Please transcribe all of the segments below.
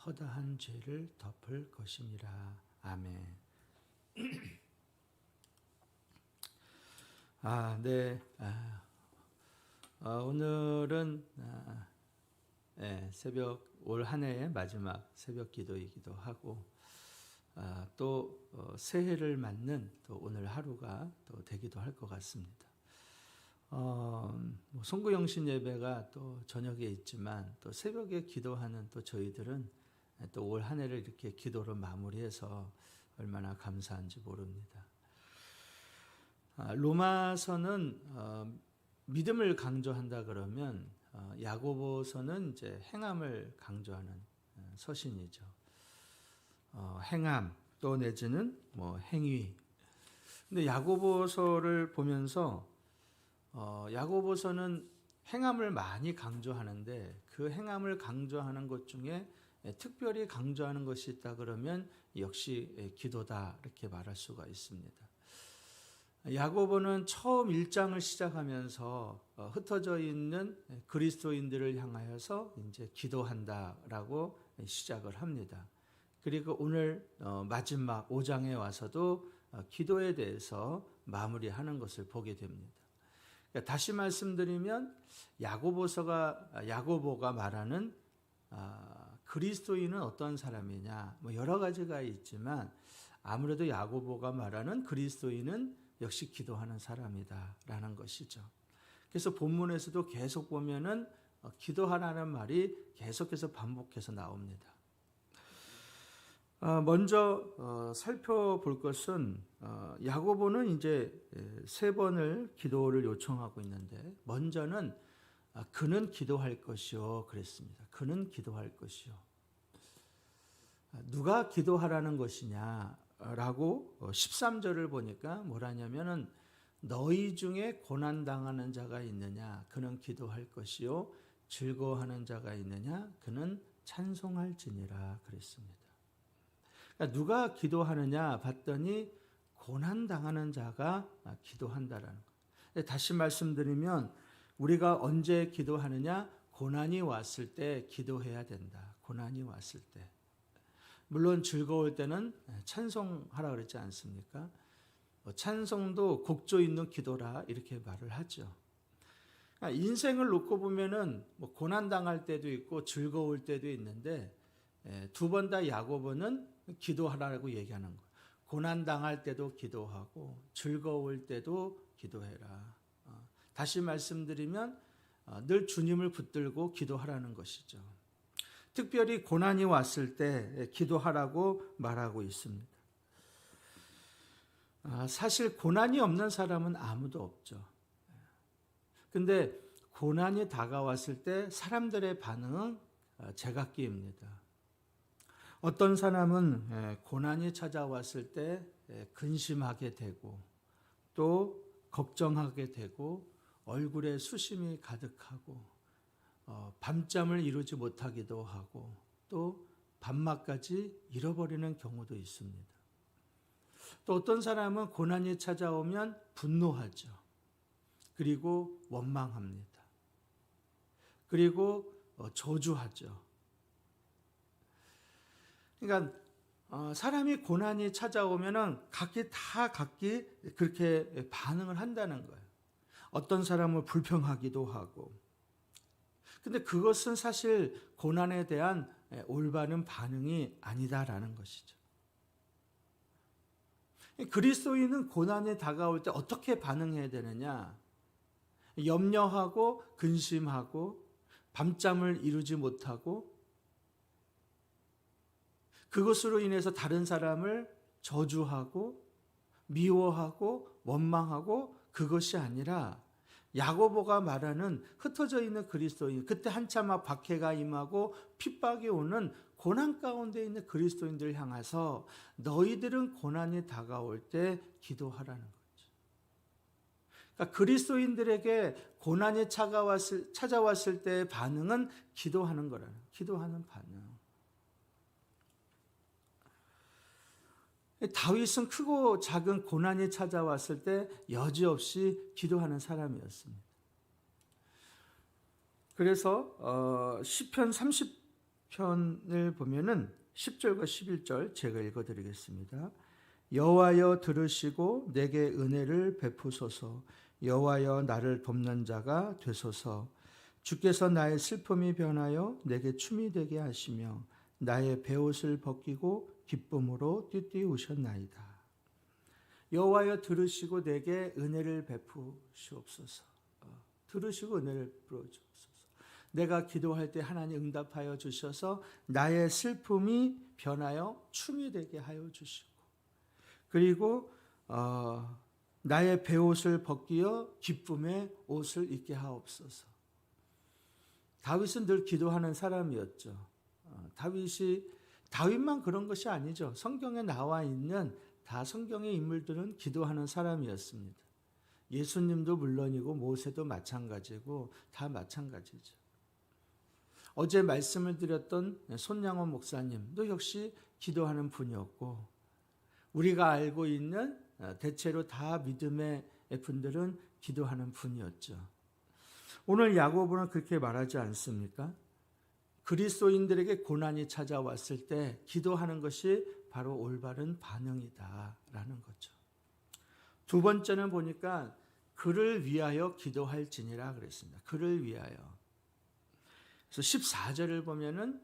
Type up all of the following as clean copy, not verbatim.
허다한 죄를 덮을 것임이라. 아멘. 네. 오늘은 새벽 올 한 해의 마지막 새벽 기도이기도 하고 또 새해를 맞는 또 오늘 하루가 또 되기도 할 것 같습니다. 송구영신 예배가 또 저녁에 있지만 또 새벽에 기도하는 또 저희들은 또 올 한 해를 이렇게 기도로 마무리해서 얼마나 감사한지 모릅니다. 로마서는 믿음을 강조한다 그러면 야고보서는 이제 행함을 강조하는 서신이죠. 행함 또 내지는 행위. 근데 야고보서를 보면서 야고보서는 행함을 많이 강조하는데 그 행함을 강조하는 것 중에 특별히 강조하는 것이 있다 그러면 역시 기도다 이렇게 말할 수가 있습니다. 야고보는 처음 1장을 시작하면서 흩어져 있는 그리스도인들을 향하여서 이제 기도한다라고 시작을 합니다. 그리고 오늘 마지막 5장에 와서도 기도에 대해서 마무리하는 것을 보게 됩니다. 다시 말씀드리면 야고보가 말하는 그리스도인은 어떤 사람이냐, 여러 가지가 있지만 아무래도 야고보가 말하는 그리스도인은 역시 기도하는 사람이다라는 것이죠. 그래서 본문에서도 계속 보면은 기도하라는 말이 계속해서 반복해서 나옵니다. 먼저 살펴볼 것은 야고보는 이제 3번을 기도를 요청하고 있는데 먼저는 그는 기도할 것이요 그랬습니다. 그는 기도할 것이요. 누가 기도하라는 것이냐라고 13절을 보니까 뭐라냐면은 너희 중에 고난당하는 자가 있느냐 그는 기도할 것이요 즐거워하는 자가 있느냐 그는 찬송할지니라 그랬습니다. 그러니까 누가 기도하느냐 봤더니 고난당하는 자가 기도한다라는 것. 다시 말씀드리면 우리가 언제 기도하느냐? 고난이 왔을 때 기도해야 된다. 고난이 왔을 때. 물론 즐거울 때는 찬송하라 그랬지 않습니까? 찬송도 곡조 있는 기도라 이렇게 말을 하죠. 그러니까 인생을 놓고 보면은 고난당할 때도 있고 즐거울 때도 있는데 두 번 다 야고보는 기도하라고 얘기하는 거예요. 고난당할 때도 기도하고 즐거울 때도 기도해라. 다시 말씀드리면 늘 주님을 붙들고 기도하라는 것이죠. 특별히 고난이 왔을 때 기도하라고 말하고 있습니다. 사실 고난이 없는 사람은 아무도 없죠. 근데 고난이 다가왔을 때 사람들의 반응은 제각기입니다. 어떤 사람은 고난이 찾아왔을 때 근심하게 되고 또 걱정하게 되고 얼굴에 수심이 가득하고 밤잠을 이루지 못하기도 하고 또 밤낮까지 잃어버리는 경우도 있습니다. 또 어떤 사람은 고난이 찾아오면 분노하죠. 그리고 원망합니다. 그리고 저주하죠. 그러니까 사람이 고난이 찾아오면은 각기 그렇게 반응을 한다는 거예요. 어떤 사람은 불평하기도 하고. 근데 그것은 사실 고난에 대한 올바른 반응이 아니다라는 것이죠. 그리스도인은 고난이 다가올 때 어떻게 반응해야 되느냐? 염려하고 근심하고 밤잠을 이루지 못하고 그것으로 인해서 다른 사람을 저주하고 미워하고 원망하고 그것이 아니라 야고보가 말하는 흩어져 있는 그리스도인, 그때 한참 박해가 임하고 핍박이 오는 고난 가운데 있는 그리스도인들을 향해서 너희들은 고난이 다가올 때 기도하라는 거죠. 그러니까 그리스도인들에게 고난이 찾아왔을 때의 반응은 기도하는 거라는, 기도하는 반응. 다윗은 크고 작은 고난이 찾아왔을 때 여지없이 기도하는 사람이었습니다. 그래서 시편 편을 보면은 10절과 11절 제가 읽어드리겠습니다. 여호와여 들으시고 내게 은혜를 베푸소서. 여호와여 나를 돕는 자가 되소서. 주께서 나의 슬픔이 변하여 내게 춤이 되게 하시며 나의 베옷을 벗기고 기쁨으로 띠띠우셨나이다. 여호와여 들으시고 내게 은혜를 베푸시옵소서. 들으시고 은혜를 베푸시옵소서. 내가 기도할 때 하나님 응답하여 주셔서 나의 슬픔이 변하여 춤이 되게 하여 주시고, 그리고 나의 베옷을 벗기어 기쁨의 옷을 입게 하옵소서. 다윗은 늘 기도하는 사람이었죠. 다윗만 그런 것이 아니죠. 성경에 나와 있는 다 성경의 인물들은 기도하는 사람이었습니다. 예수님도 물론이고 모세도 마찬가지고 다 마찬가지죠. 어제 말씀을 드렸던 손양원 목사님도 역시 기도하는 분이었고, 우리가 알고 있는 대체로 다 믿음의 분들은 기도하는 분이었죠. 오늘 야고보는 그렇게 말하지 않습니까? 그리스도인들에게 고난이 찾아왔을 때 기도하는 것이 바로 올바른 반응이다라는 거죠. 두 번째는 보니까 그를 위하여 기도할지니라 그랬습니다. 그를 위하여. 그래서 14절을 보면은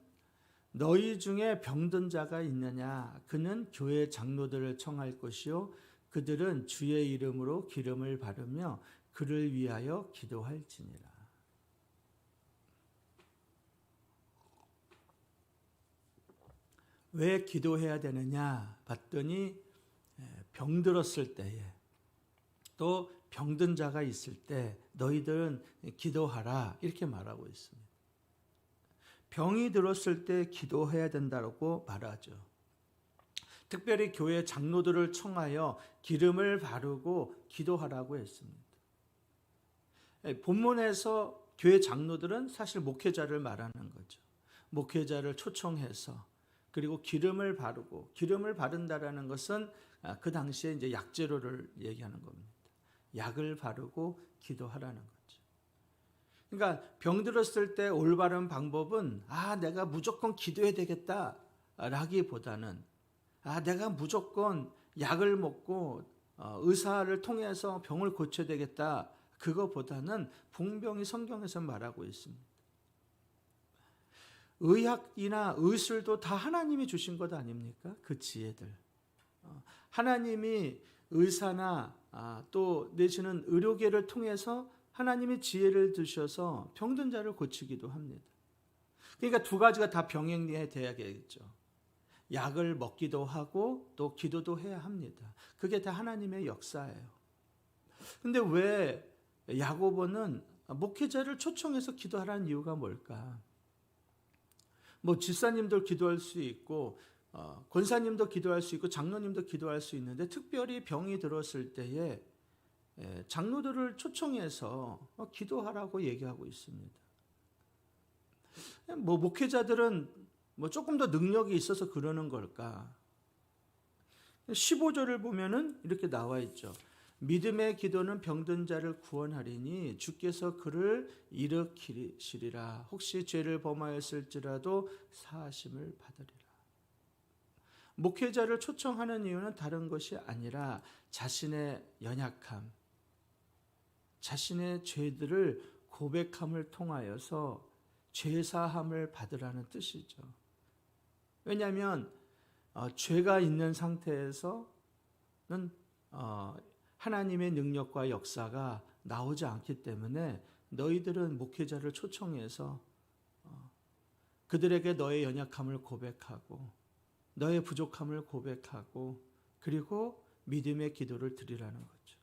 너희 중에 병든 자가 있느냐? 그는 교회 장로들을 청할 것이요 그들은 주의 이름으로 기름을 바르며 그를 위하여 기도할지니라. 왜 기도해야 되느냐 봤더니 병들었을 때에, 또 병든 자가 있을 때 너희들은 기도하라 이렇게 말하고 있습니다. 병이 들었을 때 기도해야 된다고 말하죠. 특별히 교회 장로들을 청하여 기름을 바르고 기도하라고 했습니다. 본문에서 교회 장로들은 사실 목회자를 말하는 거죠. 목회자를 초청해서, 그리고 기름을 바르고, 기름을 바른다라는 것은 그 당시에 이제 약재료를 얘기하는 겁니다. 약을 바르고 기도하라는 거죠. 그러니까 병들었을 때 올바른 방법은 내가 무조건 기도해야 되겠다라기보다는 내가 무조건 약을 먹고 의사를 통해서 병을 고쳐야 되겠다, 그거보다는 분명히 성경에서 말하고 있습니다. 의학이나 의술도 다 하나님이 주신 것 아닙니까? 그 지혜들. 하나님이 의사나 또 내지는 의료계를 통해서 하나님이 지혜를 주셔서 병든 자를 고치기도 합니다. 그러니까 두 가지가 다 병행해야 되겠죠. 약을 먹기도 하고 또 기도도 해야 합니다. 그게 다 하나님의 역사예요. 근데 왜 야고보는 목회자를 초청해서 기도하라는 이유가 뭘까? 집사님도 기도할 수 있고 권사님도 기도할 수 있고 장로님도 기도할 수 있는데, 특별히 병이 들었을 때에 장로들을 초청해서 기도하라고 얘기하고 있습니다. 목회자들은 조금 더 능력이 있어서 그러는 걸까? 15절을 보면은 이렇게 나와 있죠. 믿음의 기도는 병든 자를 구원하리니 주께서 그를 일으키시리라. 혹시 죄를 범하였을지라도 사하심을 받으리라. 목회자를 초청하는 이유는 다른 것이 아니라 자신의 연약함, 자신의 죄들을 고백함을 통하여서 죄사함을 받으라는 뜻이죠. 왜냐하면 죄가 있는 상태에서는 하나님의 능력과 역사가 나오지 않기 때문에 너희들은 목회자를 초청해서 그들에게 너의 연약함을 고백하고 너의 부족함을 고백하고 그리고 믿음의 기도를 드리라는 거죠.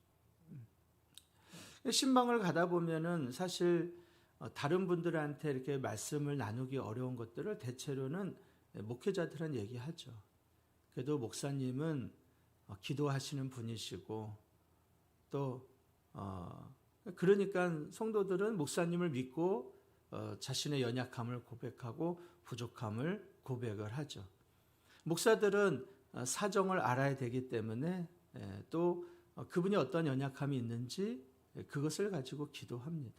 신방을 가다 보면은 사실 다른 분들한테 이렇게 말씀을 나누기 어려운 것들을 대체로는 목회자들은 얘기하죠. 그래도 목사님은 기도하시는 분이시고 또 그러니까 성도들은 목사님을 믿고 자신의 연약함을 고백하고 부족함을 고백을 하죠. 목사들은 사정을 알아야 되기 때문에 또 그분이 어떤 연약함이 있는지 그것을 가지고 기도합니다.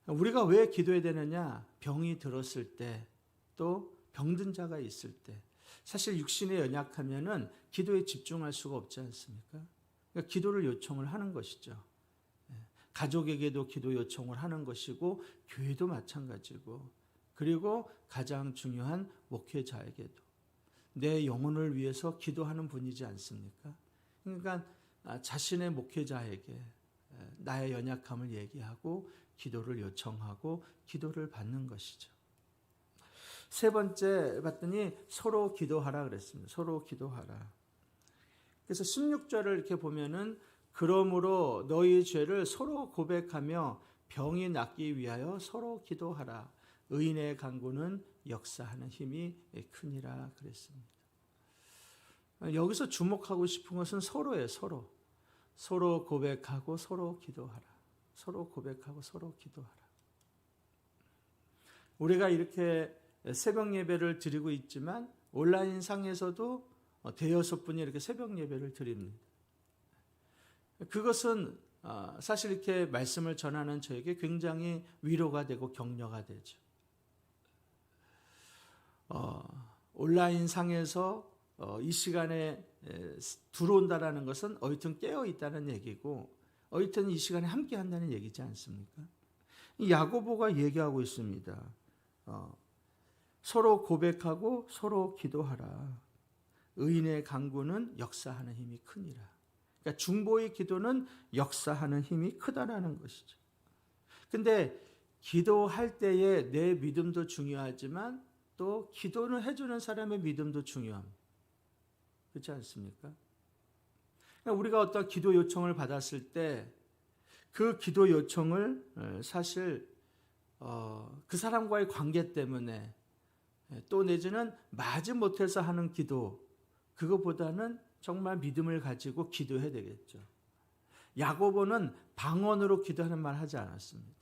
우리가 왜 기도해야 되느냐? 병이 들었을 때 또 병든 자가 있을 때, 사실 육신에 연약하면은 기도에 집중할 수가 없지 않습니까? 그러니까 기도를 요청을 하는 것이죠. 가족에게도 기도 요청을 하는 것이고 교회도 마찬가지고, 그리고 가장 중요한 목회자에게도 내 영혼을 위해서 기도하는 분이지 않습니까? 그러니까 자신의 목회자에게 나의 연약함을 얘기하고 기도를 요청하고 기도를 받는 것이죠. 세 번째 봤더니 서로 기도하라 그랬습니다. 서로 기도하라. 그래서 16절을 이렇게 보면은 그러므로 너희 죄를 서로 고백하며 병이 낫기 위하여 서로 기도하라. 의인의 간구는 역사하는 힘이 크니라 그랬습니다. 여기서 주목하고 싶은 것은 서로예요. 서로. 서로 고백하고 서로 기도하라. 서로 고백하고 서로 기도하라. 우리가 이렇게 새벽 예배를 드리고 있지만 온라인 상에서도 대여섯 분이 이렇게 새벽 예배를 드립니다. 그것은 사실 이렇게 말씀을 전하는 저에게 굉장히 위로가 되고 격려가 되죠. 온라인 상에서 이 시간에 들어온다라는 것은 어쨌든 깨어 있다는 얘기고, 어쨌든 이 시간에 함께 한다는 얘기지 않습니까? 야고보가 얘기하고 있습니다. 서로 고백하고 서로 기도하라. 의인의 간구는 역사하는 힘이 크니라. 그러니까 중보의 기도는 역사하는 힘이 크다라는 것이죠. 근데 기도할 때에 내 믿음도 중요하지만 또 기도를 해주는 사람의 믿음도 중요합니다. 그렇지 않습니까? 그러니까 우리가 어떤 기도 요청을 받았을 때 그 기도 요청을 사실 그 사람과의 관계 때문에 또 내지는 마지못해서 하는 기도, 그거보다는 정말 믿음을 가지고 기도해야 되겠죠. 야고보는 방언으로 기도하는 말 하지 않았습니다.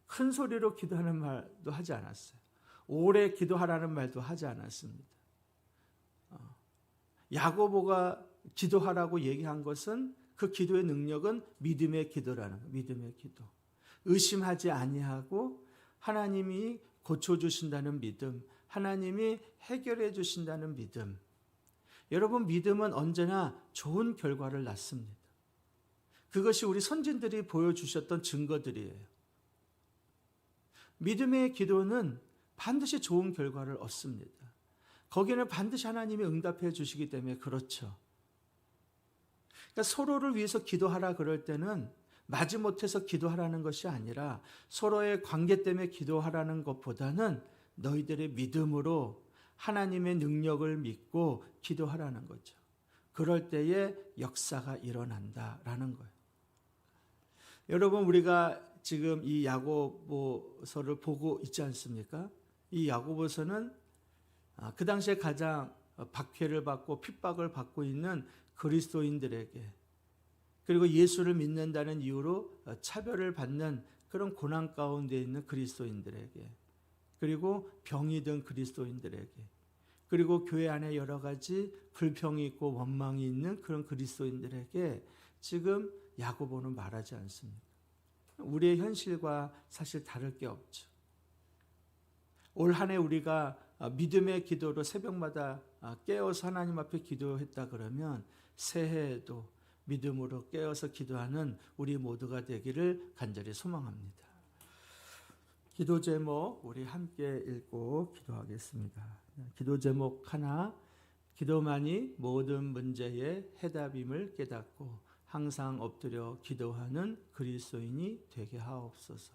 큰 소리로 기도하는 말도 하지 않았어요. 오래 기도하라는 말도 하지 않았습니다. 야고보가 기도하라고 얘기한 것은 그 기도의 능력은 믿음의 기도라는 거예요. 믿음의 기도. 의심하지 아니하고 하나님이 고쳐주신다는 믿음, 하나님이 해결해 주신다는 믿음. 여러분, 믿음은 언제나 좋은 결과를 낳습니다. 그것이 우리 선진들이 보여주셨던 증거들이에요. 믿음의 기도는 반드시 좋은 결과를 얻습니다. 거기는 반드시 하나님이 응답해 주시기 때문에 그렇죠. 그러니까 서로를 위해서 기도하라 그럴 때는 마지못해서 기도하라는 것이 아니라 서로의 관계 때문에 기도하라는 것보다는 너희들의 믿음으로 하나님의 능력을 믿고 기도하라는 거죠. 그럴 때에 역사가 일어난다라는 거예요. 여러분, 우리가 지금 이 야고보서를 보고 있지 않습니까? 이 야고보서는 그 당시에 가장 박해를 받고 핍박을 받고 있는 그리스도인들에게, 그리고 예수를 믿는다는 이유로 차별을 받는 그런 고난 가운데 있는 그리스도인들에게, 그리고 병이 든 그리스도인들에게, 그리고 교회 안에 여러 가지 불평이 있고 원망이 있는 그런 그리스도인들에게 지금 야고보는 말하지 않습니다. 우리의 현실과 사실 다를 게 없죠. 올 한 해 우리가 믿음의 기도로 새벽마다 깨어서 하나님 앞에 기도했다 그러면 새해에도 믿음으로 깨어서 기도하는 우리 모두가 되기를 간절히 소망합니다. 기도 제목 우리 함께 읽고 기도하겠습니다. 기도 제목 하나, 기도만이 모든 문제의 해답임을 깨닫고 항상 엎드려 기도하는 그리스도인이 되게 하옵소서.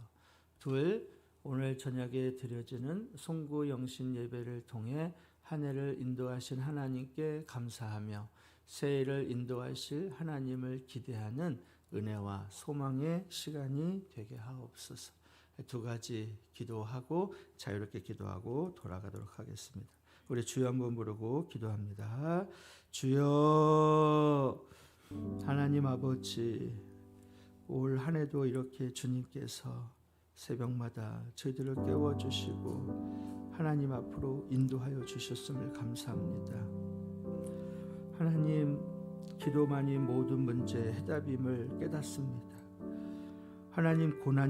둘, 오늘 저녁에 드려지는 송구 영신 예배를 통해 한 해를 인도하신 하나님께 감사하며 새해를 인도하실 하나님을 기대하는 은혜와 소망의 시간이 되게 하옵소서. 두 가지 기도하고 자유롭게 기도하고 돌아가도록 하겠습니다. 우리 주여 한번 부르고 기도합니다. 주여, 하나님 아버지, 올 한 해도 이렇게 주님께서 새벽마다 저희들을 깨워주시고 하나님 앞으로 인도하여 주셨음을 감사합니다. 하나님, 기도만이 모든 문제의 해답임을 깨닫습니다. 하나님, 고난이